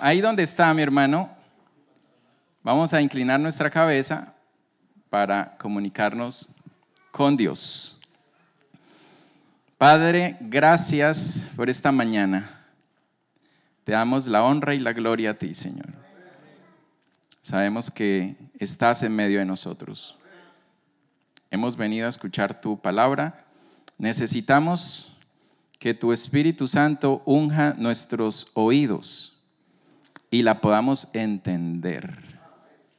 Ahí donde está mi hermano, vamos a inclinar nuestra cabeza para comunicarnos con Dios. Padre, gracias por esta mañana. Te damos la honra y la gloria a ti, Señor. Sabemos que estás en medio de nosotros. Hemos venido a escuchar tu palabra. Necesitamos que tu Espíritu Santo unja nuestros oídos y la podamos entender.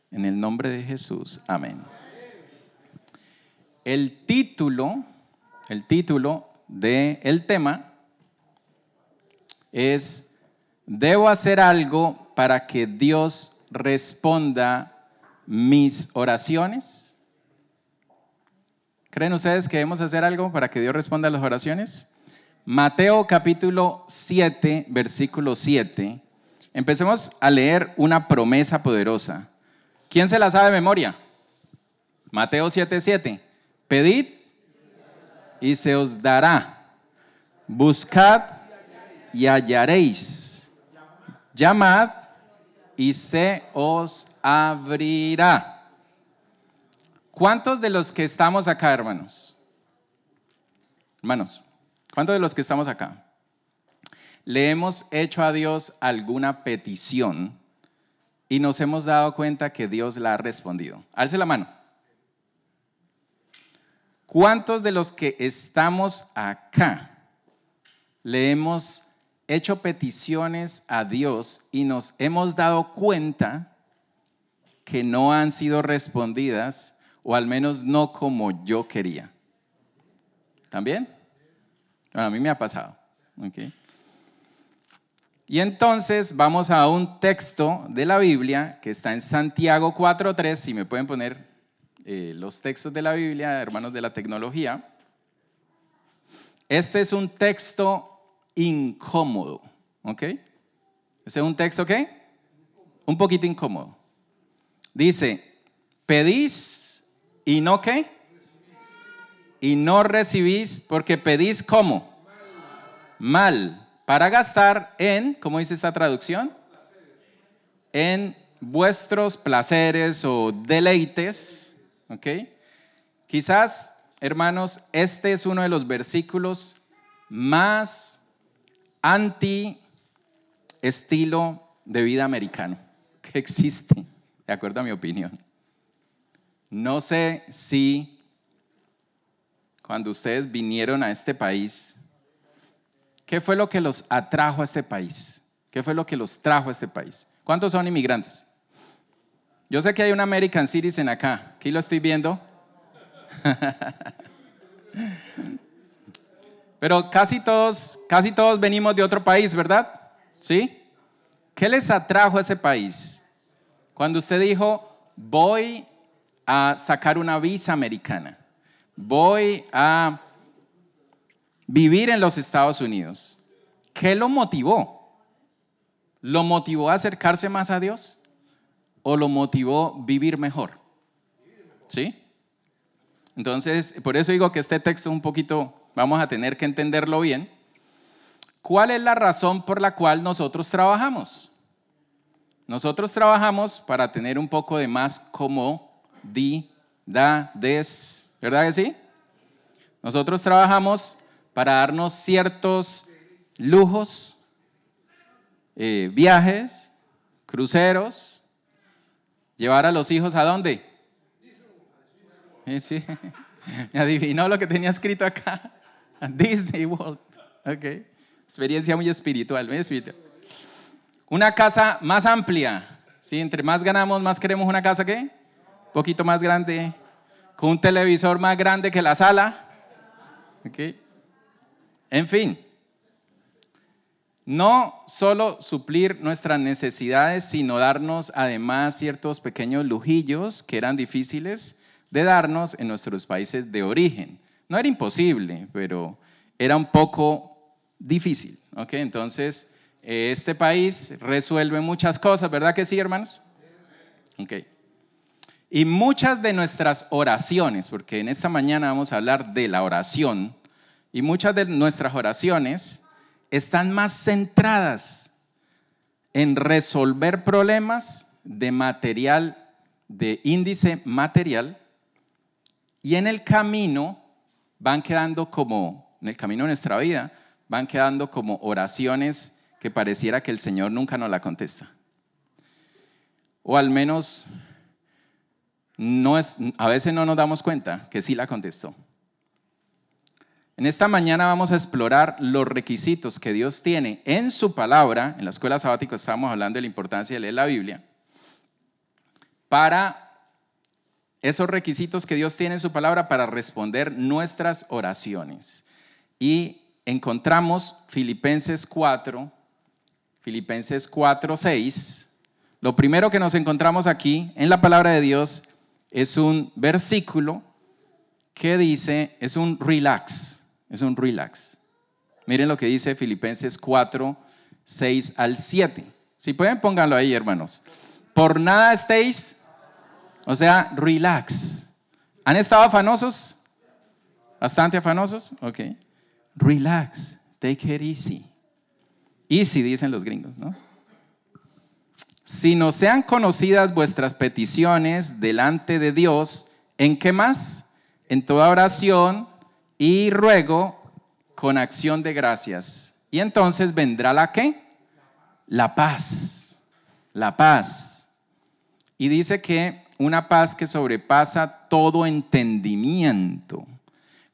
En el nombre de Jesús, amén. El título del tema es: ¿debo hacer algo para que Dios responda mis oraciones? ¿Creen ustedes que debemos hacer algo para que Dios responda las oraciones? Mateo capítulo 7, versículo 7. Empecemos a leer una promesa poderosa. ¿Quién se la sabe de memoria? Mateo 7:7. Pedid y se os dará. Buscad y hallaréis. Llamad y se os abrirá. ¿Cuántos de los que estamos acá, hermanos? Hermanos, ¿cuántos de los que estamos acá le hemos hecho a Dios alguna petición y nos hemos dado cuenta que Dios la ha respondido? Alce la mano. ¿Cuántos de los que estamos acá le hemos hecho peticiones a Dios y nos hemos dado cuenta que no han sido respondidas, o al menos no como yo quería? ¿También? Bueno, a mí me ha pasado. Okay. Y entonces vamos a un texto de la Biblia que está en Santiago 4:3. Si me pueden poner los textos de la Biblia, hermanos de la tecnología. Este es un texto incómodo, ¿ok? Este es un texto, ¿qué? Un poquito incómodo. Dice: pedís y no, ¿qué? Y no recibís, porque pedís ¿cómo? Mal, para gastar en, ¿cómo dice esta traducción? En vuestros placeres o deleites, ¿ok? Quizás, hermanos, este es uno de los versículos más anti-estilo de vida americano que existe, de acuerdo a mi opinión. No sé si cuando ustedes vinieron a este país, ¿qué fue lo que los atrajo a este país? ¿Qué fue lo que los trajo a este país? ¿Cuántos son inmigrantes? Yo sé que hay un American Citizen acá. Aquí lo estoy viendo. Pero casi todos venimos de otro país, ¿verdad? ¿Sí? ¿Qué les atrajo a ese país? Cuando usted dijo: voy a sacar una visa americana, voy a vivir en los Estados Unidos. ¿Qué lo motivó? ¿Lo motivó a acercarse más a Dios? ¿O lo motivó vivir mejor? ¿Sí? Entonces, por eso digo que este texto un poquito, vamos a tener que entenderlo bien. ¿Cuál es la razón por la cual nosotros trabajamos? Nosotros trabajamos para tener un poco de más comodidades, ¿verdad que sí? Nosotros trabajamos para darnos ciertos lujos, viajes, cruceros, llevar a los hijos ¿a dónde? Sí, me adivinó lo que tenía escrito acá. A Disney World. Okay. Experiencia muy espiritual, muy espiritual. Una casa más amplia. ¿Sí? Entre más ganamos, más queremos una casa, ¿qué? Un poquito más grande, con un televisor más grande que la sala. Okay. En fin, no solo suplir nuestras necesidades, sino darnos además ciertos pequeños lujillos que eran difíciles de darnos en nuestros países de origen. No era imposible, pero era un poco difícil. ¿Okay? Entonces, este país resuelve muchas cosas, ¿verdad que sí, hermanos? Okay. Y muchas de nuestras oraciones, porque en esta mañana vamos a hablar de la oración, y muchas de nuestras oraciones están más centradas en resolver problemas de material, de índice material, y en el camino van quedando como, en el camino de nuestra vida, van quedando como oraciones que pareciera que el Señor nunca nos la contesta. O al menos a veces no nos damos cuenta que sí la contestó. En esta mañana vamos a explorar los requisitos que Dios tiene en su palabra. En la escuela sabática estábamos hablando de la importancia de leer la Biblia. Para esos requisitos que Dios tiene en su palabra para responder nuestras oraciones. Y encontramos Filipenses 4:6. Lo primero que nos encontramos aquí en la palabra de Dios es un versículo que dice, es un relax. Miren lo que dice Filipenses 4:6-7. Si pueden, pónganlo ahí, hermanos. Por nada estéis, o sea, relax. ¿Han estado afanosos? ¿Bastante afanosos? Ok. Relax, take it easy. Easy, dicen los gringos, ¿no? Si no sean conocidas vuestras peticiones delante de Dios, ¿en qué más? En toda oración y ruego con acción de gracias. Y entonces vendrá ¿la qué? La paz. La paz. Y dice que una paz que sobrepasa todo entendimiento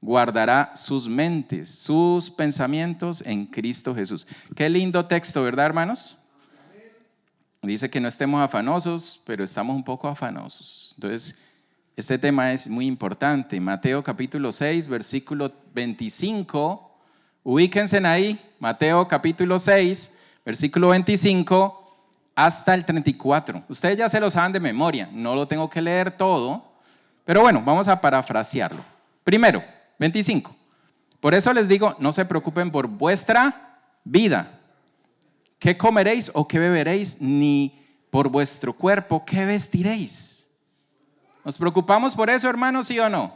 guardará sus mentes, sus pensamientos en Cristo Jesús. Qué lindo texto, ¿verdad, hermanos? Dice que no estemos afanosos, pero estamos un poco afanosos. Entonces, este tema es muy importante. Mateo capítulo 6, versículo 25. Ubíquense ahí. Mateo capítulo 6, versículo 25 hasta el 34. Ustedes ya se lo saben de memoria. No lo tengo que leer todo. Pero bueno, vamos a parafrasearlo. Primero, 25. Por eso les digo, no se preocupen por vuestra vida. ¿Qué comeréis o qué beberéis? Ni por vuestro cuerpo, ¿qué vestiréis? ¿Nos preocupamos por eso, hermanos, sí o no?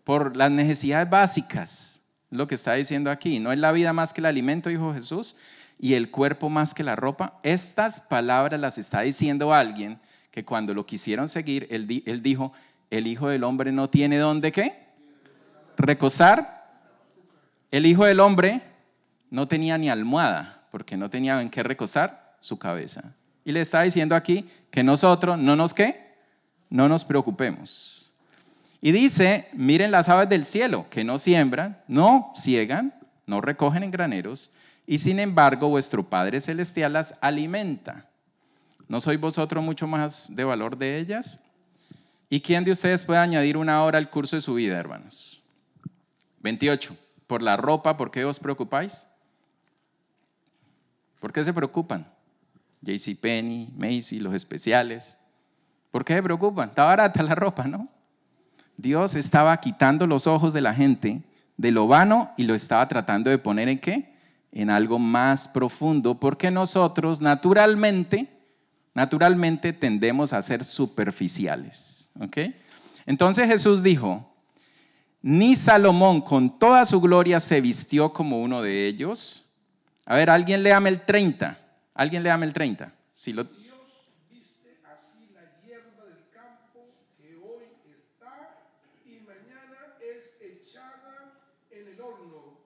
Por las necesidades básicas, lo que está diciendo aquí. ¿No es la vida más que el alimento, dijo Jesús, y el cuerpo más que la ropa? Estas palabras las está diciendo alguien que cuando lo quisieron seguir, él dijo, el Hijo del Hombre no tiene dónde, ¿qué? Recostar. El Hijo del Hombre no tenía ni almohada, porque no tenía en qué recostar su cabeza. Y le está diciendo aquí que nosotros no nos preocupemos. Y dice, miren las aves del cielo, que no siembran, no ciegan, no recogen en graneros, y sin embargo vuestro Padre Celestial las alimenta. ¿No sois vosotros mucho más de valor de ellas? ¿Y quién de ustedes puede añadir una hora al curso de su vida, hermanos? 28. Por la ropa, ¿por qué os preocupáis? ¿Por qué se preocupan? JCPenney, Macy, los especiales. ¿Por qué se preocupan? Está barata la ropa, ¿no? Dios estaba quitando los ojos de la gente de lo vano y lo estaba tratando de poner ¿en qué? En algo más profundo, porque nosotros naturalmente tendemos a ser superficiales. ¿Ok? Entonces Jesús dijo, ni Salomón con toda su gloria se vistió como uno de ellos. A ver, alguien léame el 30. Si lo... Dios viste así la hierba del campo que hoy está y mañana es echada en el horno.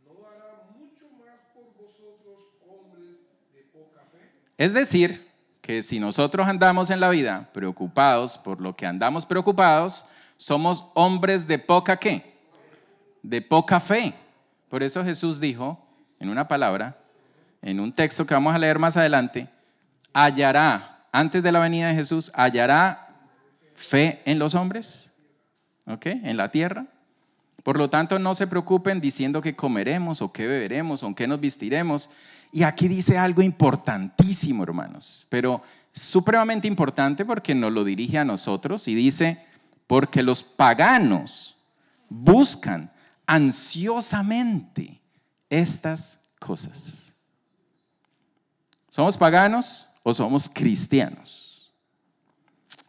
¿No hará mucho más por vosotros, hombres de poca fe? Es decir, que si nosotros andamos en la vida preocupados por lo que andamos preocupados, somos hombres de poca ¿qué? De poca fe. Por eso Jesús dijo, en una palabra, en un texto que vamos a leer más adelante, hallará, antes de la venida de Jesús, hallará fe en los hombres, ¿ok? En la tierra. Por lo tanto, no se preocupen diciendo qué comeremos o qué beberemos o en qué nos vestiremos. Y aquí dice algo importantísimo, hermanos, pero supremamente importante porque nos lo dirige a nosotros y dice, porque los paganos buscan ansiosamente estas cosas. ¿Somos paganos o somos cristianos?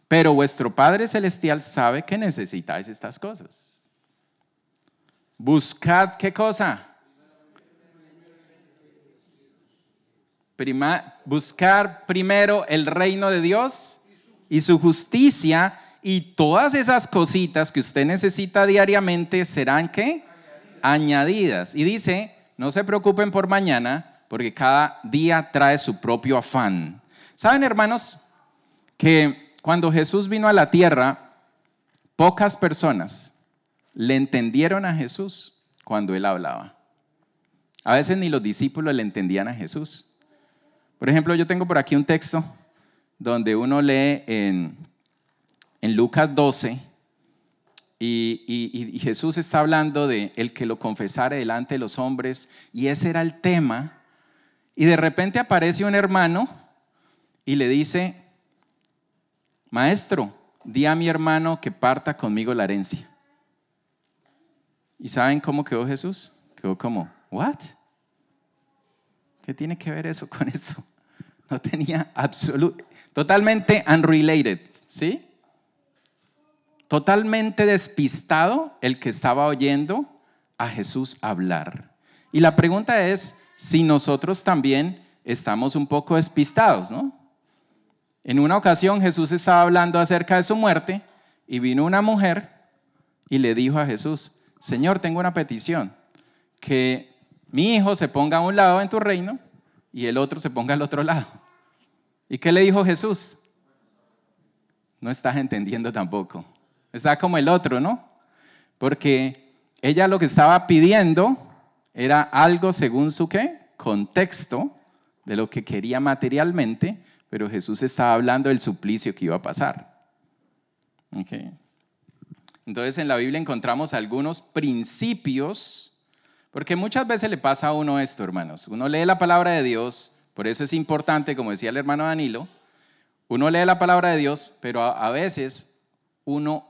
Pero vuestro Padre Celestial sabe que necesitáis estas cosas. Buscad ¿qué cosa? buscar primero el reino de Dios y su justicia, y todas esas cositas que usted necesita diariamente serán, ¿qué? Añadidas. Y dice, no se preocupen por mañana, porque cada día trae su propio afán. ¿Saben, hermanos, que cuando Jesús vino a la tierra, pocas personas le entendieron a Jesús cuando Él hablaba? A veces ni los discípulos le entendían a Jesús. Por ejemplo, yo tengo por aquí un texto donde uno lee en Lucas 12, y Jesús está hablando de el que lo confesare delante de los hombres, y ese era el tema, y de repente aparece un hermano y le dice, maestro, di a mi hermano que parta conmigo la herencia. ¿Y saben cómo quedó Jesús? Quedó como, ¿what? ¿Qué tiene que ver eso con eso? No tenía totalmente unrelated, ¿sí? Totalmente despistado el que estaba oyendo a Jesús hablar. Y la pregunta es si nosotros también estamos un poco despistados, ¿no? En una ocasión Jesús estaba hablando acerca de su muerte y vino una mujer y le dijo a Jesús, Señor, tengo una petición, que mi hijo se ponga a un lado en tu reino y el otro se ponga al otro lado. ¿Y qué le dijo Jesús? No estás entendiendo tampoco. Está como el otro, ¿no? Porque ella lo que estaba pidiendo era algo según su ¿qué? Contexto de lo que quería materialmente, pero Jesús estaba hablando del suplicio que iba a pasar. Okay. Entonces en la Biblia encontramos algunos principios, porque muchas veces le pasa a uno esto, hermanos. Uno lee la palabra de Dios, por eso es importante, como decía el hermano Danilo, uno lee la palabra de Dios, pero a veces uno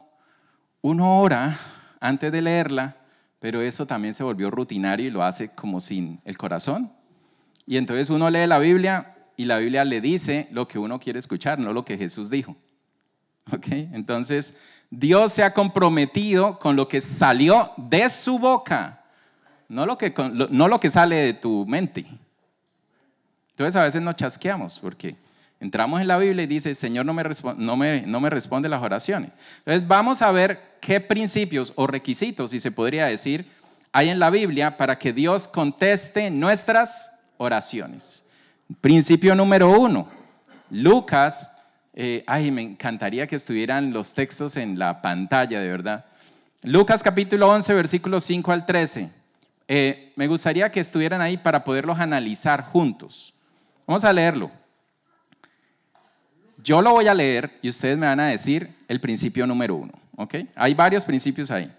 ora antes de leerla, pero eso también se volvió rutinario y lo hace como sin el corazón. Y entonces uno lee la Biblia y la Biblia le dice lo que uno quiere escuchar, no lo que Jesús dijo. ¿Okay? Entonces, Dios se ha comprometido con lo que salió de su boca, no lo que sale de tu mente. Entonces a veces nos chasqueamos porque entramos en la Biblia y dice, Señor no me responde las oraciones. Entonces vamos a ver qué principios o requisitos, si se podría decir, hay en la Biblia para que Dios conteste nuestras oraciones. Principio número 1, Lucas, me encantaría que estuvieran los textos en la pantalla, de verdad. Lucas capítulo 11, versículos 5 al 13. Me gustaría que estuvieran ahí para poderlos analizar juntos. Vamos a leerlo. Yo lo voy a leer y ustedes me van a decir el principio número 1. ¿Okay? Hay varios principios ahí.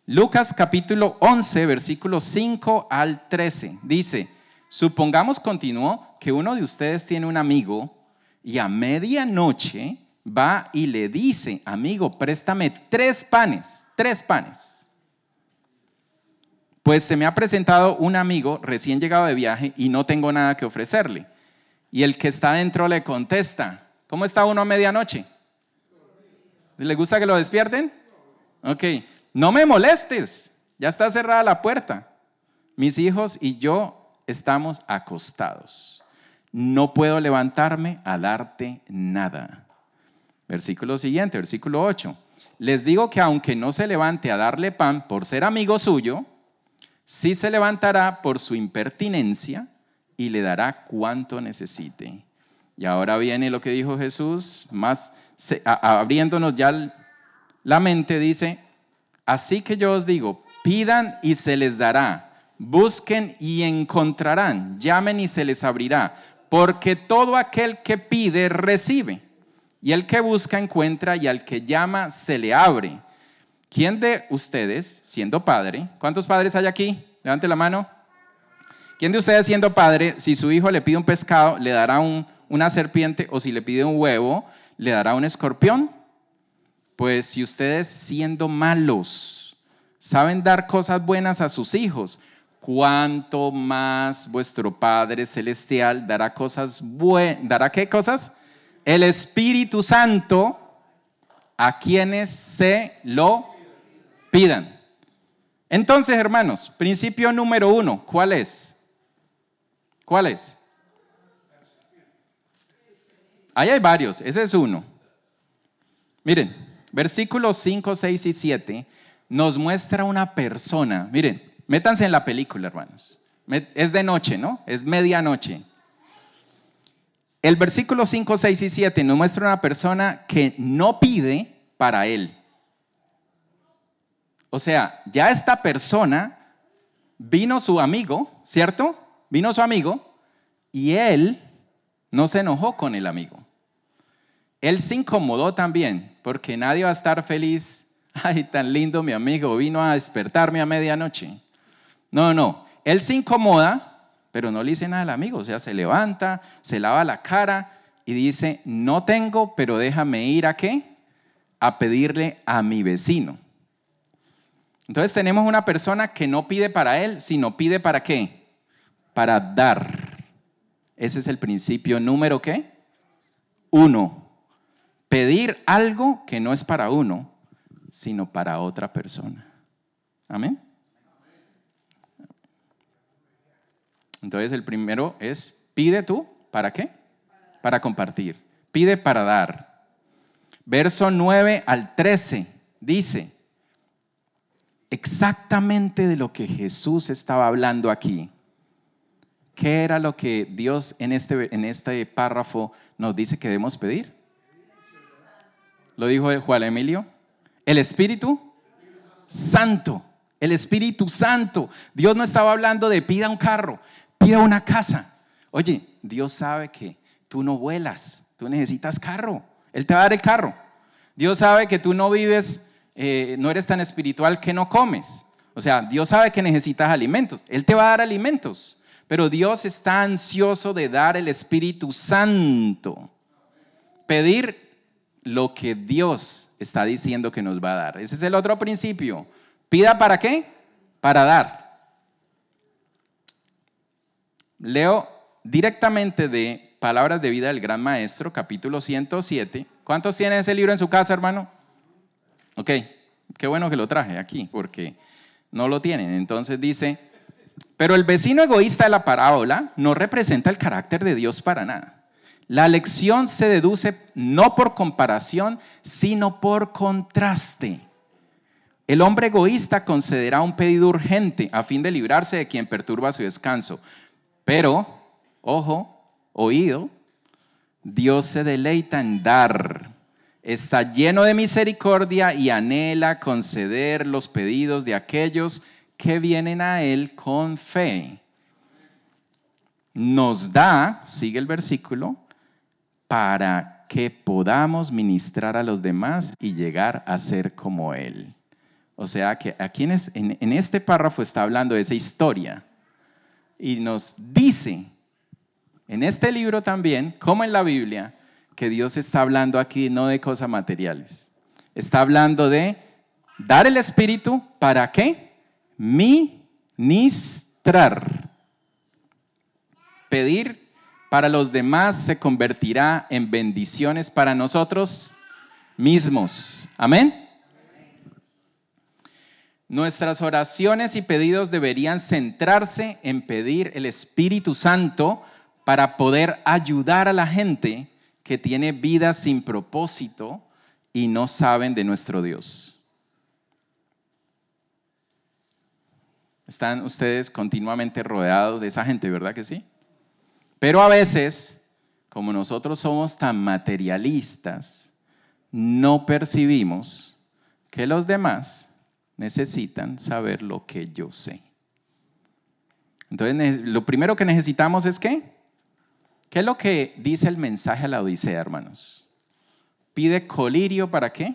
Lucas capítulo 11, versículos 5 al 13. Dice, supongamos, continuó, que uno de ustedes tiene un amigo y a medianoche va y le dice, amigo, préstame 3 panes. Pues se me ha presentado un amigo recién llegado de viaje y no tengo nada que ofrecerle. Y el que está dentro le contesta, ¿cómo está uno a medianoche? ¿Le gusta que lo despierten? Ok, no me molestes, ya está cerrada la puerta. Mis hijos y yo estamos acostados. No puedo levantarme a darte nada. Versículo siguiente, versículo 8. Les digo que aunque no se levante a darle pan por ser amigo suyo, sí se levantará por su impertinencia y le dará cuanto necesite. Y ahora viene lo que dijo Jesús, abriéndonos ya la mente, dice, así que yo os digo, pidan y se les dará, busquen y encontrarán, llamen y se les abrirá, porque todo aquel que pide recibe, y el que busca encuentra, y al que llama se le abre. ¿Quién de ustedes, siendo padre, cuántos padres hay aquí? Levante la mano. ¿Quién de ustedes, siendo padre, si su hijo le pide un pescado, le dará una serpiente, o si le pide un huevo, le dará un escorpión? Pues si ustedes, siendo malos, saben dar cosas buenas a sus hijos, ¿cuánto más vuestro Padre Celestial dará cosas buenas? ¿Dará qué cosas? El Espíritu Santo a quienes se lo pidan. Entonces, hermanos, principio número 1, ¿cuál es? ¿Cuál es? Ahí hay varios, ese es uno. Miren, versículos 5, 6 y 7 nos muestra una persona. Miren, métanse en la película, hermanos. Es de noche, ¿no? Es medianoche. El versículo 5, 6 y 7 nos muestra una persona que no pide para él. O sea, ya esta persona vino su amigo, ¿cierto? Vino su amigo y él no se enojó con el amigo. Él se incomodó también, porque nadie va a estar feliz. Ay, tan lindo mi amigo, vino a despertarme a medianoche. No, él se incomoda, pero no le dice nada al amigo. O sea, se levanta, se lava la cara y dice, no tengo, pero déjame ir ¿a qué? A pedirle a mi vecino. Entonces tenemos una persona que no pide para él, sino pide ¿para qué? Para dar. Ese es el principio número ¿qué? 1. Pedir algo que no es para uno, sino para otra persona. Amén. Entonces el primero es, pide tú, ¿para qué? Para compartir. Pide para dar. Verso 9 al 13 dice, exactamente de lo que Jesús estaba hablando aquí. ¿Qué era lo que Dios en este párrafo nos dice que debemos pedir? Lo dijo Juan Emilio. El Espíritu Santo. El Espíritu Santo. Dios no estaba hablando de pida un carro, pida una casa. Oye, Dios sabe que tú no vuelas, tú necesitas carro. Él te va a dar el carro. Dios sabe que tú no vives, no eres tan espiritual que no comes. O sea, Dios sabe que necesitas alimentos. Él te va a dar alimentos. Pero Dios está ansioso de dar el Espíritu Santo. Pedir lo que Dios está diciendo que nos va a dar. Ese es el otro principio. ¿Pida para qué? Para dar. Leo directamente de Palabras de Vida del Gran Maestro, capítulo 107. ¿Cuántos tienen ese libro en su casa, hermano? Ok, qué bueno que lo traje aquí, porque no lo tienen. Entonces dice, pero el vecino egoísta de la parábola no representa el carácter de Dios para nada. La lección se deduce no por comparación, sino por contraste. El hombre egoísta concederá un pedido urgente a fin de librarse de quien perturba su descanso. Pero, ojo, oído, Dios se deleita en dar. Está lleno de misericordia y anhela conceder los pedidos de aquellos que vienen a Él con fe. Nos da, sigue el versículo, para que podamos ministrar a los demás y llegar a ser como Él. O sea que aquí en este párrafo está hablando de esa historia y nos dice en este libro también, como en la Biblia, que Dios está hablando aquí no de cosas materiales. Está hablando de dar el Espíritu, ¿para qué? Ministrar. Pedir para los demás se convertirá en bendiciones para nosotros mismos. Amén. Nuestras oraciones y pedidos deberían centrarse en pedir el Espíritu Santo para poder ayudar a la gente que tiene vidas sin propósito y no saben de nuestro Dios. Están ustedes continuamente rodeados de esa gente, ¿verdad que sí? Pero a veces, como nosotros somos tan materialistas, no percibimos que los demás necesitan saber lo que yo sé. Entonces, lo primero que necesitamos es ¿qué? ¿Qué es lo que dice el mensaje a la Odisea, hermanos? Pide colirio ¿para qué?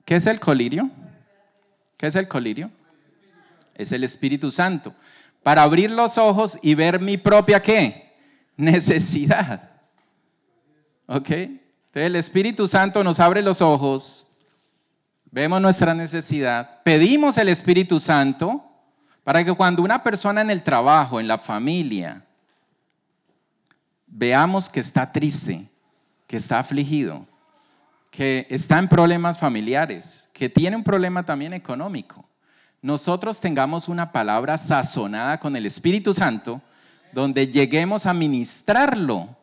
¿Qué es el colirio? ¿Qué es el colirio? Es el Espíritu Santo. Para abrir los ojos y ver mi propia ¿qué? Necesidad. ¿Ok? Entonces el Espíritu Santo nos abre los ojos, vemos nuestra necesidad, pedimos el Espíritu Santo para que cuando una persona en el trabajo, en la familia, veamos que está triste, que está afligido, que está en problemas familiares, que tiene un problema también económico, nosotros tengamos una palabra sazonada con el Espíritu Santo, donde lleguemos a ministrarlo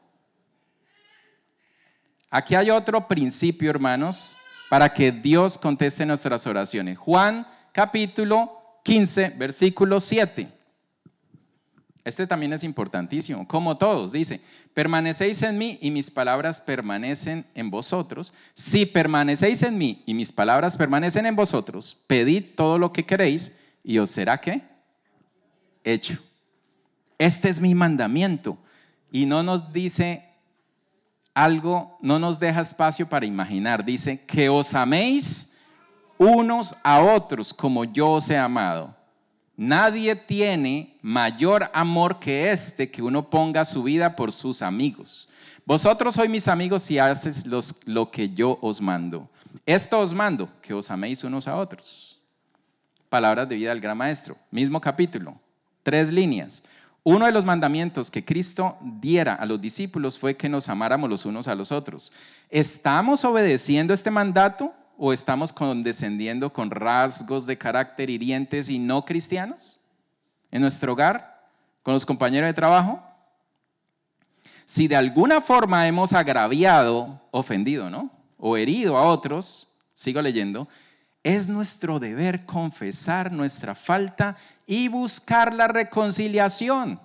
Aquí hay otro principio, hermanos, para que Dios conteste nuestras oraciones. Juan capítulo 15, versículo 7. Este también es importantísimo, como todos, dice, permanecéis en mí y mis palabras permanecen en vosotros. Si permanecéis en mí y mis palabras permanecen en vosotros, pedid todo lo que queréis y os será, ¿qué? Hecho. Este es mi mandamiento. Y no nos dice algo, no nos deja espacio para imaginar. Dice, que os améis unos a otros como yo os he amado. Nadie tiene mayor amor que este, que uno ponga su vida por sus amigos. Vosotros sois mis amigos si haces lo que yo os mando. Esto os mando, que os améis unos a otros. Palabras de vida del gran maestro. Mismo capítulo, 3 líneas. Uno de los mandamientos que Cristo diera a los discípulos fue que nos amáramos los unos a los otros. ¿Estamos obedeciendo este mandato o estamos condescendiendo con rasgos de carácter hirientes y no cristianos en nuestro hogar, con los compañeros de trabajo? Si de alguna forma hemos agraviado, ofendido, ¿no? O herido a otros, sigo leyendo, es nuestro deber confesar nuestra falta y buscar la reconciliación.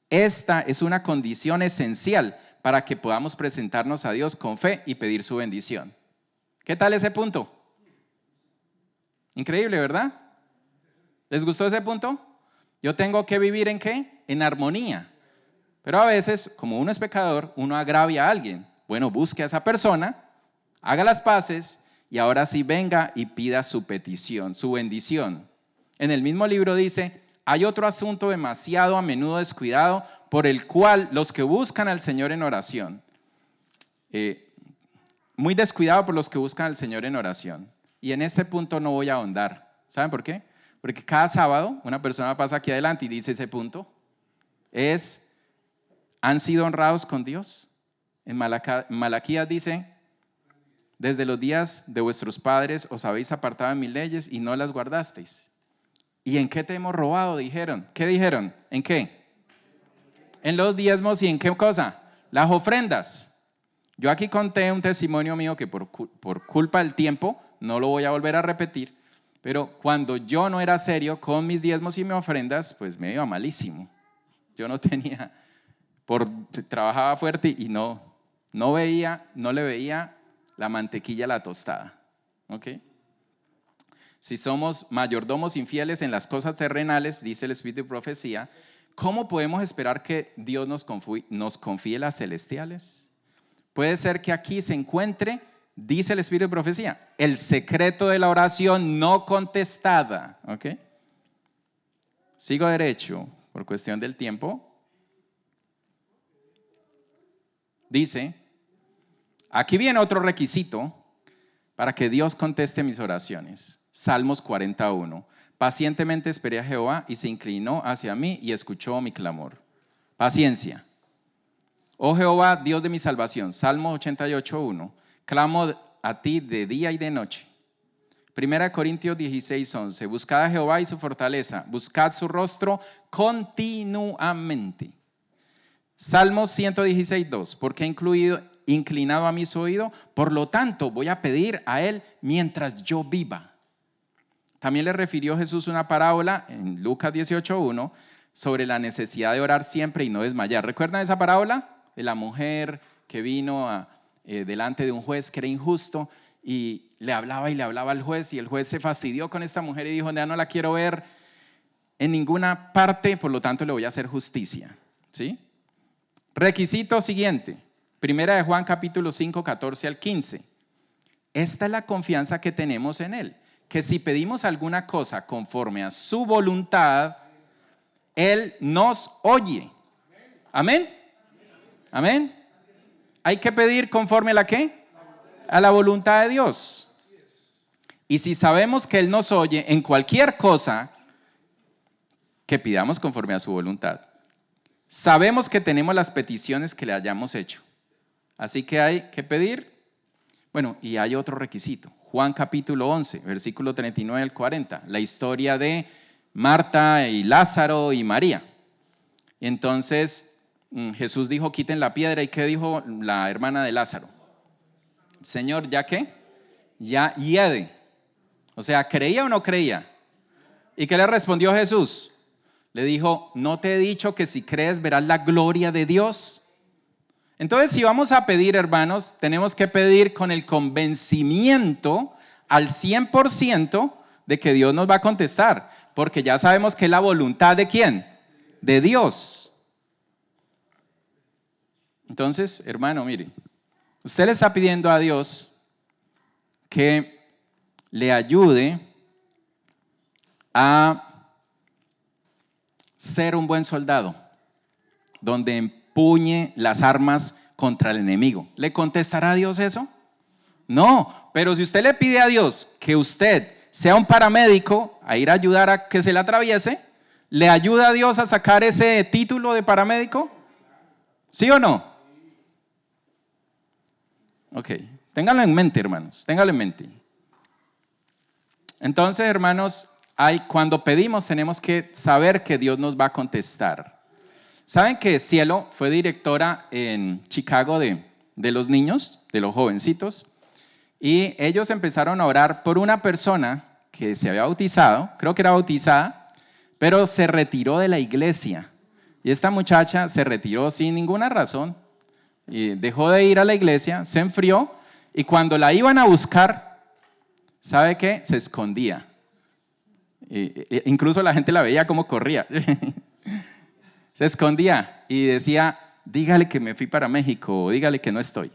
Esta es una condición esencial para que podamos presentarnos a Dios con fe y pedir su bendición. ¿Qué tal ese punto? Increíble, ¿verdad? ¿Les gustó ese punto? Yo tengo que vivir ¿en qué? En armonía. Pero a veces, como uno es pecador, uno agravia a alguien. Bueno, busque a esa persona, haga las paces y ahora sí venga y pida su petición, su bendición. En el mismo libro dice, hay otro asunto demasiado a menudo descuidado por el cual los que buscan al Señor en oración, muy descuidado por los que buscan al Señor en oración. Y en este punto no voy a ahondar. ¿Saben por qué? Porque cada sábado una persona pasa aquí adelante y dice ese punto. ¿Han sido honrados con Dios? En Malaquías dice, desde los días de vuestros padres os habéis apartado de mis leyes y no las guardasteis. ¿Y en qué te hemos robado? Dijeron. ¿Qué dijeron? ¿En qué? En los diezmos y ¿en qué cosa? Las ofrendas. Yo aquí conté un testimonio mío que por culpa del tiempo, no lo voy a volver a repetir, pero cuando yo no era serio con mis diezmos y mis ofrendas, pues me iba malísimo. Yo no tenía, trabajaba fuerte y no le veía la mantequilla a la tostada. ¿Ok? Si somos mayordomos infieles en las cosas terrenales, dice el Espíritu de Profecía, ¿cómo podemos esperar que Dios nos confíe las celestiales? Puede ser que aquí se encuentre, dice el Espíritu de Profecía, el secreto de la oración no contestada. ¿Ok? Sigo derecho por cuestión del tiempo. Dice, aquí viene otro requisito para que Dios conteste mis oraciones. Salmos 41. Pacientemente esperé a Jehová y se inclinó hacia mí y escuchó mi clamor. Paciencia. Oh Jehová, Dios de mi salvación. Salmo 88:1. Clamo a ti de día y de noche. 1 Corintios 16:11. Buscad a Jehová y su fortaleza. Buscad su rostro continuamente. Salmos 116:2. Porque he inclinado a mi oído, por lo tanto voy a pedir a él mientras yo viva. También le refirió Jesús una parábola en Lucas 18:1 sobre la necesidad de orar siempre y no desmayar. ¿Recuerdan esa parábola? De la mujer que vino delante de un juez que era injusto y le hablaba al juez y el juez se fastidió con esta mujer y dijo, ya no la quiero ver en ninguna parte, por lo tanto le voy a hacer justicia. ¿Sí? Requisito siguiente, 1 Juan capítulo 5, 14 al 15. Esta es la confianza que tenemos en Él, que si pedimos alguna cosa conforme a su voluntad, Él nos oye. ¿Amén? ¿Amén? Hay que pedir conforme a la ¿qué? A la voluntad de Dios. Y si sabemos que Él nos oye en cualquier cosa, que pidamos conforme a su voluntad. Sabemos que tenemos las peticiones que le hayamos hecho. Así que hay que pedir. Bueno, y hay otro requisito. Juan capítulo 11, versículo 39 al 40. La historia de Marta y Lázaro y María. Entonces Jesús dijo, quiten la piedra. ¿Y qué dijo la hermana de Lázaro? Señor, ¿ya qué? Ya hiede. O sea, ¿creía o no creía? ¿Y qué le respondió Jesús? Le dijo, ¿no te he dicho que si crees verás la gloria de Dios? Entonces, si vamos a pedir, hermanos, tenemos que pedir con el convencimiento al 100% de que Dios nos va a contestar, porque ya sabemos que es la voluntad de ¿quién? De Dios. Entonces, hermano, mire, usted le está pidiendo a Dios que le ayude a ser un buen soldado, donde empuñe las armas contra el enemigo. ¿Le contestará a Dios eso? No, pero si usted le pide a Dios que usted sea un paramédico a ir a ayudar a que se le atraviese, ¿le ayuda a Dios a sacar ese título de paramédico? ¿Sí o no? Ok, ténganlo en mente, hermanos, ténganlo en mente. Entonces, hermanos, cuando pedimos tenemos que saber que Dios nos va a contestar. ¿Saben que Cielo fue directora en Chicago de los niños, de los jovencitos? Y ellos empezaron a orar por una persona que se había bautizado, creo que era bautizada, pero se retiró de la iglesia. Y esta muchacha se retiró sin ninguna razón. Y dejó de ir a la iglesia, se enfrió, y cuando la iban a buscar, ¿sabe qué? Se escondía. Incluso la gente la veía como corría. Se escondía y decía, dígale que me fui para México, o dígale que no estoy.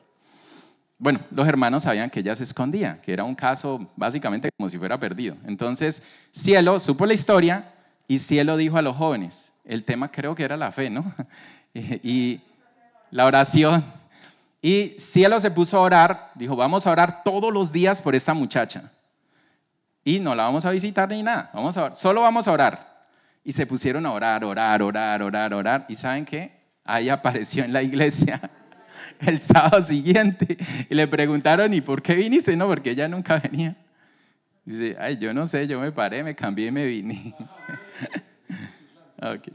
Bueno, los hermanos sabían que ella se escondía, que era un caso básicamente como si fuera perdido. Entonces, Cielo supo la historia y Cielo dijo a los jóvenes, el tema creo que era la fe, ¿no? Y la oración. Y Cielo se puso a orar, dijo, vamos a orar todos los días por esta muchacha. Y no la vamos a visitar ni nada, solo vamos a orar. Y se pusieron a orar. ¿Y saben qué? Ahí apareció en la iglesia el sábado siguiente. Y le preguntaron, ¿y por qué viniste? No, porque ella nunca venía. Dice, ay, yo no sé, yo me paré, me cambié y me vine. Okay.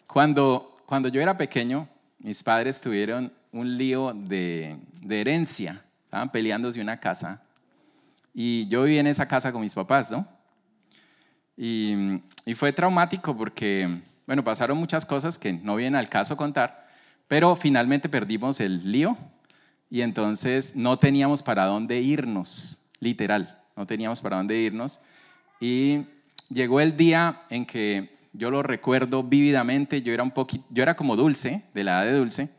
Cuando yo era pequeño, mis padres tuvieron un lío de herencia. Estaban peleándose una casa. Y yo viví en esa casa con mis papás, ¿no? Y fue traumático porque, bueno, pasaron muchas cosas que no vienen al caso contar, pero finalmente perdimos el lío y entonces no teníamos para dónde irnos, literal, no teníamos para dónde irnos. Y llegó el día en que yo lo recuerdo vívidamente, yo era como Dulce, de la edad de Dulce,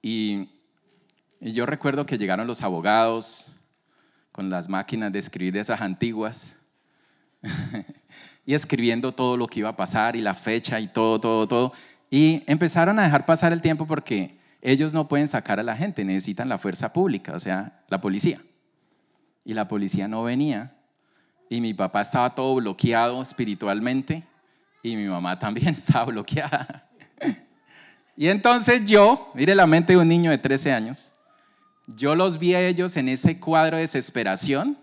y yo recuerdo que llegaron los abogados con las máquinas de escribir de esas antiguas y escribiendo todo lo que iba a pasar y la fecha y todo. Y empezaron a dejar pasar el tiempo porque ellos no pueden sacar a la gente, necesitan la fuerza pública, o sea, la policía. Y la policía no venía y mi papá estaba todo bloqueado espiritualmente y mi mamá también estaba bloqueada. Y entonces yo, mire la mente de un niño de 13 años, yo los vi a ellos en ese cuadro de desesperación,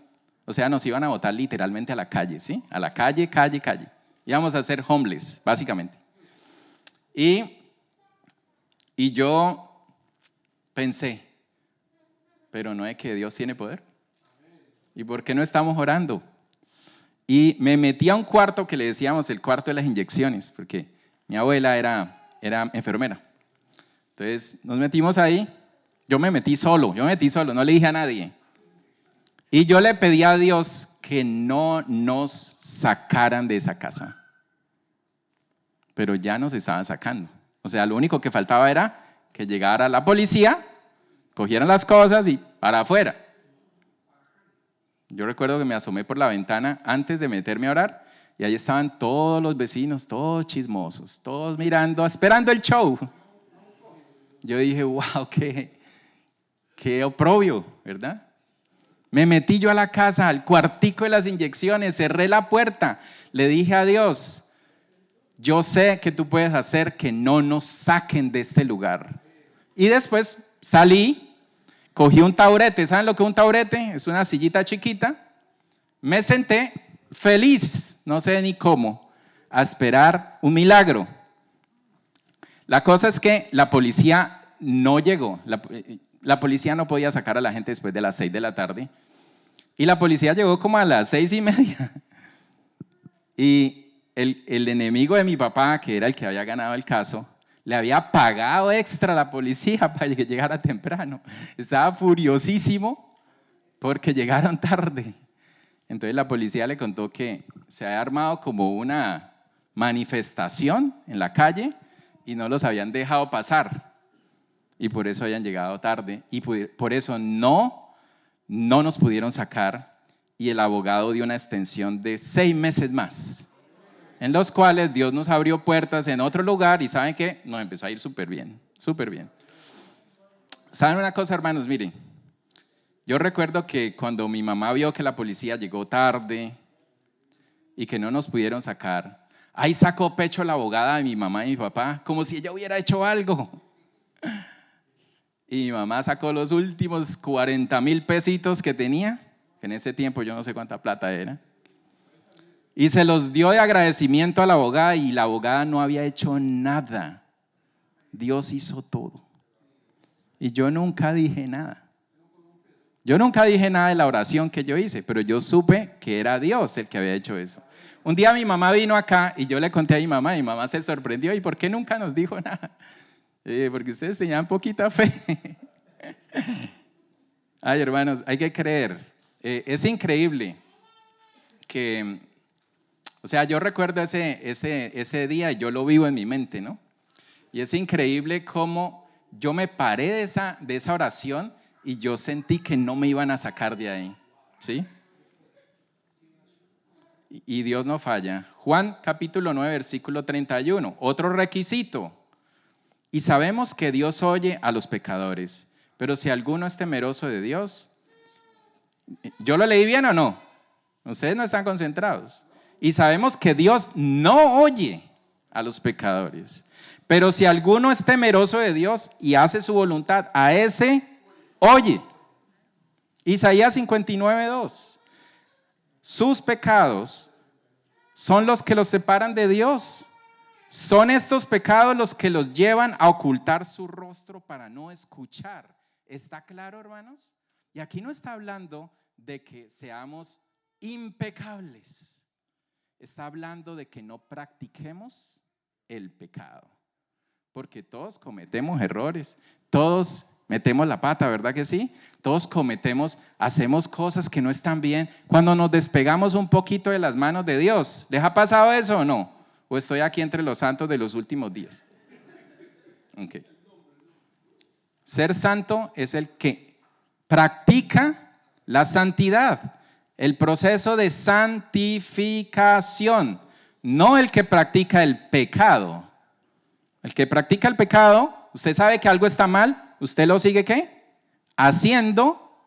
o sea, nos iban a botar literalmente a la calle, ¿sí? A la calle. Íbamos a ser homeless, básicamente. Y yo pensé, pero ¿no es que Dios tiene poder? ¿Y por qué no estamos orando? Y me metí a un cuarto que le decíamos el cuarto de las inyecciones, porque mi abuela era enfermera. Entonces nos metimos ahí, yo me metí solo, no le dije a nadie. Y yo le pedí a Dios que no nos sacaran de esa casa. Pero ya nos estaban sacando. O sea, lo único que faltaba era que llegara la policía, cogieran las cosas y para afuera. Yo recuerdo que me asomé por la ventana antes de meterme a orar y ahí estaban todos los vecinos, todos chismosos, todos mirando, esperando el show. Yo dije, wow, qué oprobio, ¿verdad? Me metí yo a la casa, al cuartico de las inyecciones, cerré la puerta, le dije a Dios, yo sé que tú puedes hacer que no nos saquen de este lugar. Y después salí, cogí un taburete, ¿saben lo que es un taburete? Es una sillita chiquita, me senté feliz, no sé ni cómo, a esperar un milagro. La cosa es que la policía no llegó, la policía no podía sacar a la gente después de las 6 de la tarde. Y la policía llegó como a las 6:30. Y el enemigo de mi papá, que era el que había ganado el caso, le había pagado extra a la policía para que llegara temprano. Estaba furiosísimo porque llegaron tarde. Entonces la policía le contó que se había armado como una manifestación en la calle y no los habían dejado pasar. Y por eso habían llegado tarde. Y por eso no nos pudieron sacar. Y el abogado dio una extensión de 6 meses más, en los cuales Dios nos abrió puertas en otro lugar y ¿saben qué? Nos empezó a ir súper bien, súper bien. ¿Saben una cosa, hermanos? Miren, yo recuerdo que cuando mi mamá vio que la policía llegó tarde y que no nos pudieron sacar, ahí sacó pecho la abogada de mi mamá y mi papá, como si ella hubiera hecho algo. Y mi mamá sacó los últimos 40,000 pesitos que tenía, que en ese tiempo yo no sé cuánta plata era, y se los dio de agradecimiento a la abogada, y la abogada no había hecho nada. Dios hizo todo. Y yo nunca dije nada. Yo nunca dije nada de la oración que yo hice, pero yo supe que era Dios el que había hecho eso. Un día mi mamá vino acá y yo le conté a mi mamá se sorprendió. ¿Y por qué nunca nos dijo nada? Porque ustedes tenían poquita fe. Ay, hermanos, hay que creer. Es increíble que, o sea, yo recuerdo ese día y yo lo vivo en mi mente, ¿no? Y es increíble cómo yo me paré de esa oración y yo sentí que no me iban a sacar de ahí, ¿sí? Y Dios no falla. Juan capítulo 9, versículo 31, otro requisito. Y sabemos que Dios oye a los pecadores, pero si alguno es temeroso de Dios, ¿yo lo leí bien o no? Ustedes no están concentrados. Y sabemos que Dios no oye a los pecadores, pero si alguno es temeroso de Dios y hace su voluntad, a ese oye. Isaías 59:2. Sus pecados son los que los separan de Dios. Son estos pecados los que los llevan a ocultar su rostro para no escuchar. ¿Está claro, hermanos? Y aquí no está hablando de que seamos impecables. Está hablando de que no practiquemos el pecado. Porque todos cometemos errores, todos metemos la pata, ¿verdad que sí? Todos hacemos cosas que no están bien. Cuando nos despegamos un poquito de las manos de Dios, ¿les ha pasado eso o no? ¿O estoy aquí entre los santos de los últimos días? Okay. Ser santo es el que practica la santidad, el proceso de santificación, no el que practica el pecado. El que practica el pecado, usted sabe que algo está mal, ¿usted lo sigue qué? Haciendo.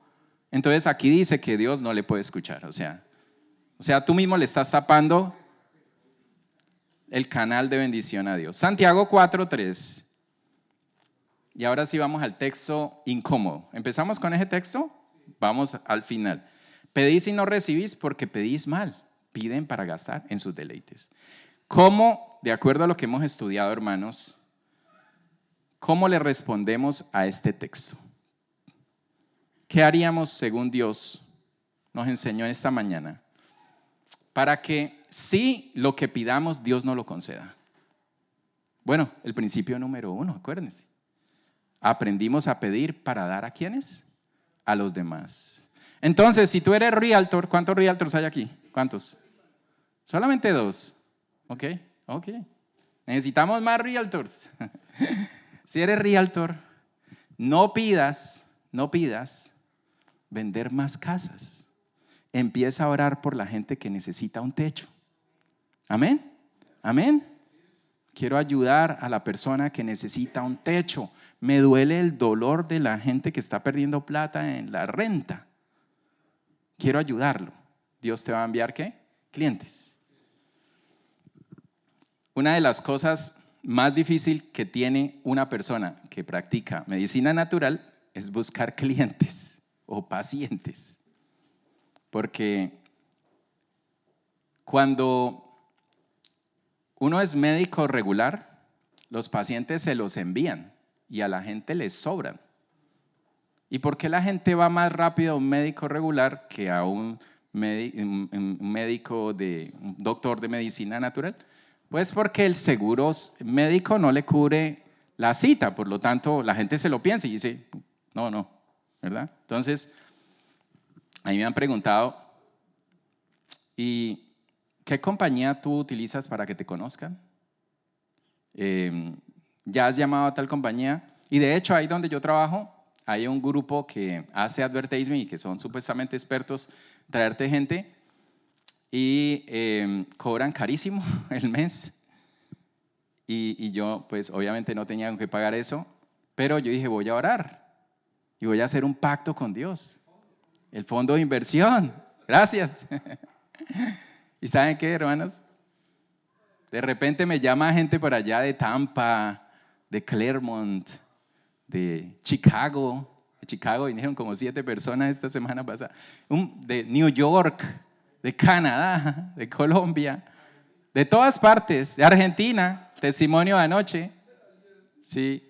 Entonces aquí dice que Dios no le puede escuchar. O sea, tú mismo le estás tapando el canal de bendición a Dios. Santiago 4:3. Y ahora sí vamos al texto incómodo. ¿Empezamos con ese texto? Vamos al final. Pedís y no recibís porque pedís mal. Piden para gastar en sus deleites. ¿Cómo, de acuerdo a lo que hemos estudiado, hermanos, cómo le respondemos a este texto? ¿Qué haríamos según Dios nos enseñó en esta mañana? Para que sí lo que pidamos Dios nos lo conceda. Bueno, el principio número 1, acuérdense. Aprendimos a pedir para dar ¿a quiénes? A los demás. Entonces, si tú eres realtor, ¿cuántos realtors hay aquí? ¿Cuántos? Solamente 2. Ok. Necesitamos más realtors. Si eres realtor, no pidas vender más casas. Empieza a orar por la gente que necesita un techo. Amén. Amén. Quiero ayudar a la persona que necesita un techo. Me duele el dolor de la gente que está perdiendo plata en la renta. Quiero ayudarlo. Dios te va a enviar ¿qué? Clientes. Una de las cosas más difíciles que tiene una persona que practica medicina natural es buscar clientes o pacientes. Porque cuando uno es médico regular, los pacientes se los envían y a la gente les sobran. ¿Y por qué la gente va más rápido a un médico regular que a un médico, un doctor de medicina natural? Pues porque el seguro médico no le cubre la cita, por lo tanto la gente se lo piensa y dice, no, ¿verdad? Entonces, a mí me han preguntado, ¿y qué compañía tú utilizas para que te conozcan? ¿Ya has llamado a tal compañía? Y de hecho, ahí donde yo trabajo, hay un grupo que hace advertising y que son supuestamente expertos en traerte gente y cobran carísimo el mes. Y yo, pues obviamente no tenía con qué pagar eso, pero yo dije, voy a orar y voy a hacer un pacto con Dios. El fondo de inversión. Gracias. ¿Y saben qué, hermanos? De repente me llama gente por allá de Tampa, de Claremont, de Chicago. De Chicago vinieron como 7 personas esta semana pasada. De New York, de Canadá, de Colombia, de todas partes, de Argentina, testimonio de anoche. Sí,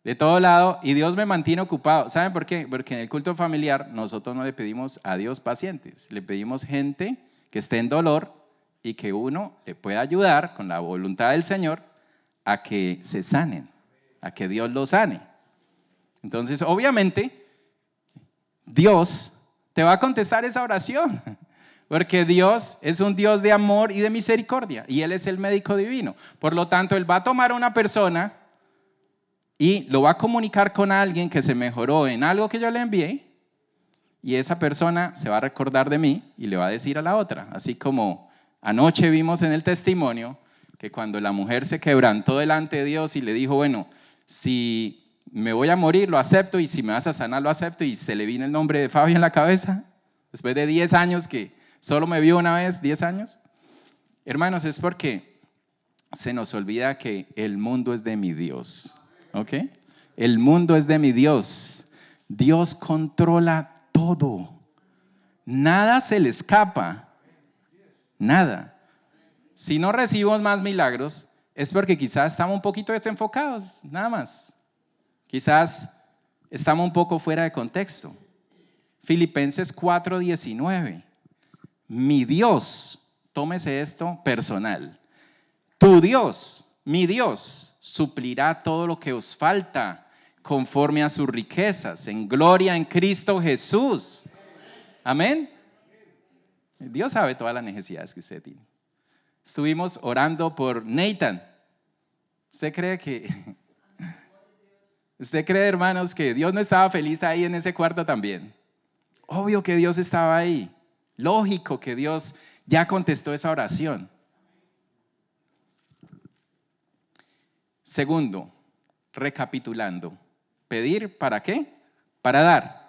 de todo lado. Y Dios me mantiene ocupado. ¿Saben por qué? Porque en el culto familiar nosotros no le pedimos a Dios pacientes, le pedimos gente que esté en dolor y que uno le pueda ayudar con la voluntad del Señor a que se sanen, a que Dios los sane. Entonces, obviamente, Dios te va a contestar esa oración, porque Dios es un Dios de amor y de misericordia, y Él es el médico divino. Por lo tanto, Él va a tomar a una persona y lo va a comunicar con alguien que se mejoró en algo que yo le envié, y esa persona se va a recordar de mí y le va a decir a la otra, así como anoche vimos en el testimonio que cuando la mujer se quebrantó delante de Dios y le dijo, bueno, si me voy a morir, lo acepto, y si me vas a sanar, lo acepto, y se le vino el nombre de Fabio en la cabeza, después de 10 años que solo me vio una vez, 10 años. Hermanos, es porque se nos olvida que el mundo es de mi Dios, ¿ok? El mundo es de mi Dios. Dios controla todo. Nada se le escapa. Nada. Si no recibimos más milagros, es porque quizás estamos un poquito desenfocados, nada más. Quizás estamos un poco fuera de contexto. Filipenses 4:19. Mi Dios, tómese esto personal. Tu Dios, mi Dios, suplirá todo lo que os falta conforme a sus riquezas en gloria en Cristo Jesús. Amén. Dios sabe todas las necesidades que usted tiene. Estuvimos orando por Nathan. ¿Usted cree, hermanos, que Dios no estaba feliz ahí en ese cuarto también? Obvio que Dios estaba ahí. Lógico que Dios ya contestó esa oración. Segundo, recapitulando. ¿Pedir para qué? Para dar.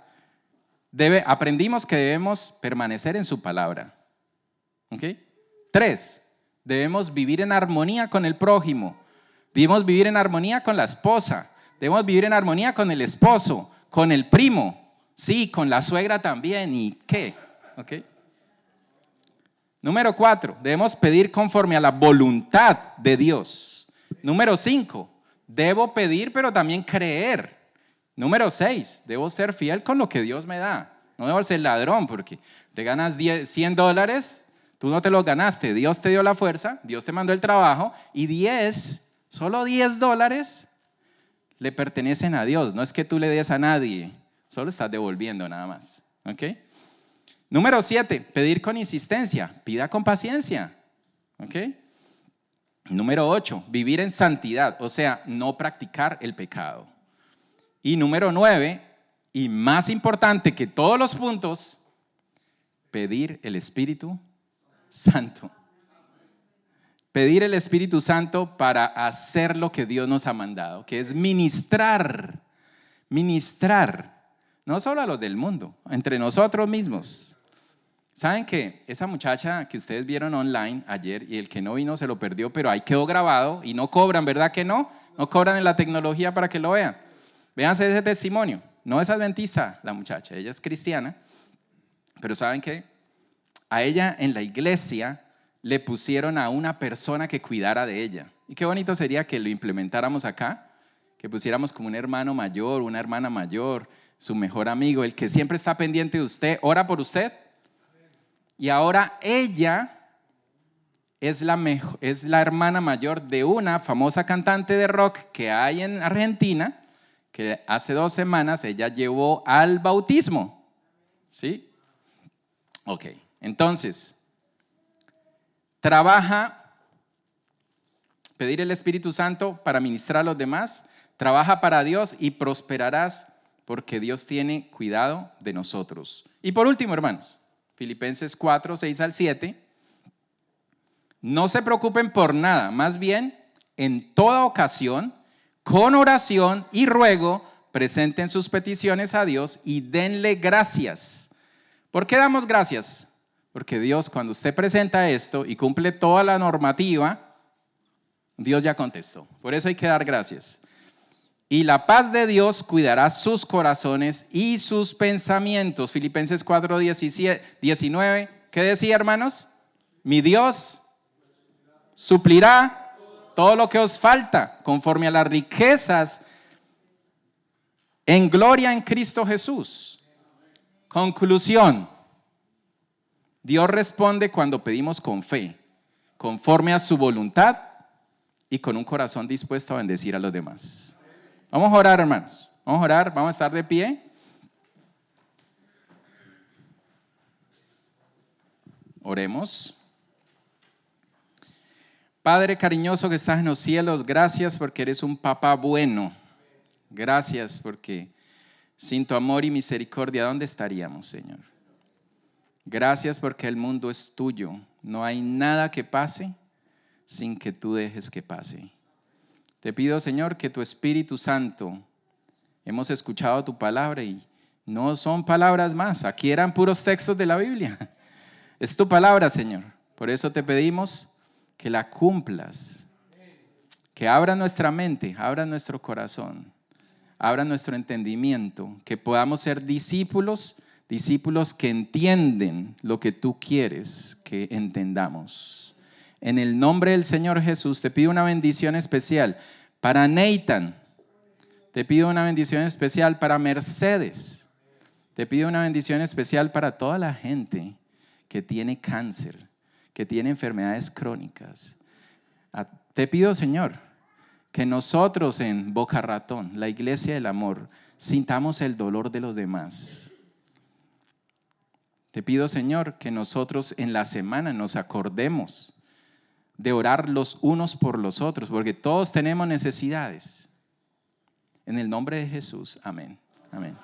Aprendimos que debemos permanecer en su palabra. ¿Ok? 3, debemos vivir en armonía con el prójimo. Debemos vivir en armonía con la esposa. Debemos vivir en armonía con el esposo, con el primo. Sí, con la suegra también. ¿Y qué? ¿Ok? Número 4, debemos pedir conforme a la voluntad de Dios. Número 5, debo pedir pero también creer. Número 6, debo ser fiel con lo que Dios me da. No debo ser ladrón porque te ganas $100, tú no te los ganaste. Dios te dio la fuerza, Dios te mandó el trabajo y solo $10 le pertenecen a Dios. No es que tú le des a nadie, solo estás devolviendo nada más. ¿Ok? Número 7, pedir con insistencia, pida con paciencia. ¿Ok? Número 8, vivir en santidad, o sea, no practicar el pecado. Y número 9, y más importante que todos los puntos, pedir el Espíritu Santo. Pedir el Espíritu Santo para hacer lo que Dios nos ha mandado, que es ministrar, no solo a los del mundo, entre nosotros mismos. ¿Saben que esa muchacha que ustedes vieron online ayer y el que no vino se lo perdió, pero ahí quedó grabado y no cobran, ¿verdad que no? No cobran en la tecnología para que lo vean. Véanse ese testimonio. No es adventista la muchacha, ella es cristiana, pero ¿saben qué? A ella en la iglesia le pusieron a una persona que cuidara de ella. Y qué bonito sería que lo implementáramos acá, que pusiéramos como un hermano mayor, una hermana mayor, su mejor amigo, el que siempre está pendiente de usted, ora por usted. Y ahora ella es la hermana mayor de una famosa cantante de rock que hay en Argentina, que hace 2 semanas ella llevó al bautismo. ¿Sí? Ok, entonces, trabaja, pedir el Espíritu Santo para ministrar a los demás, trabaja para Dios y prosperarás porque Dios tiene cuidado de nosotros. Y por último, hermanos, Filipenses 4, 6 al 7, no se preocupen por nada, más bien, en toda ocasión, con oración y ruego, presenten sus peticiones a Dios y denle gracias. ¿Por qué damos gracias? Porque Dios, cuando usted presenta esto y cumple toda la normativa, Dios ya contestó. Por eso hay que dar gracias. Y la paz de Dios cuidará sus corazones y sus pensamientos. Filipenses 4, 19. ¿Qué decía, hermanos? Mi Dios suplirá todo lo que os falta conforme a las riquezas en gloria en Cristo Jesús. Conclusión. Dios responde cuando pedimos con fe, conforme a su voluntad y con un corazón dispuesto a bendecir a los demás. Vamos a orar, hermanos. Vamos a orar, vamos a estar de pie. Oremos. Padre cariñoso que estás en los cielos, gracias porque eres un papá bueno. Gracias porque sin tu amor y misericordia, ¿dónde estaríamos, Señor? Gracias porque el mundo es tuyo. No hay nada que pase sin que tú dejes que pase. Te pido, Señor, que tu Espíritu Santo, hemos escuchado tu palabra y no son palabras más. Aquí eran puros textos de la Biblia. Es tu palabra, Señor. Por eso te pedimos que la cumplas, que abra nuestra mente, abra nuestro corazón, abra nuestro entendimiento, que podamos ser discípulos que entienden lo que tú quieres que entendamos. En el nombre del Señor Jesús te pido una bendición especial para Nathan, te pido una bendición especial para Mercedes, te pido una bendición especial para toda la gente que tiene cáncer, que tiene enfermedades crónicas. Te pido, Señor, que nosotros en Boca Ratón, la iglesia del amor, sintamos el dolor de los demás. Te pido, Señor, que nosotros en la semana nos acordemos de orar los unos por los otros, porque todos tenemos necesidades. En el nombre de Jesús, amén. Amén.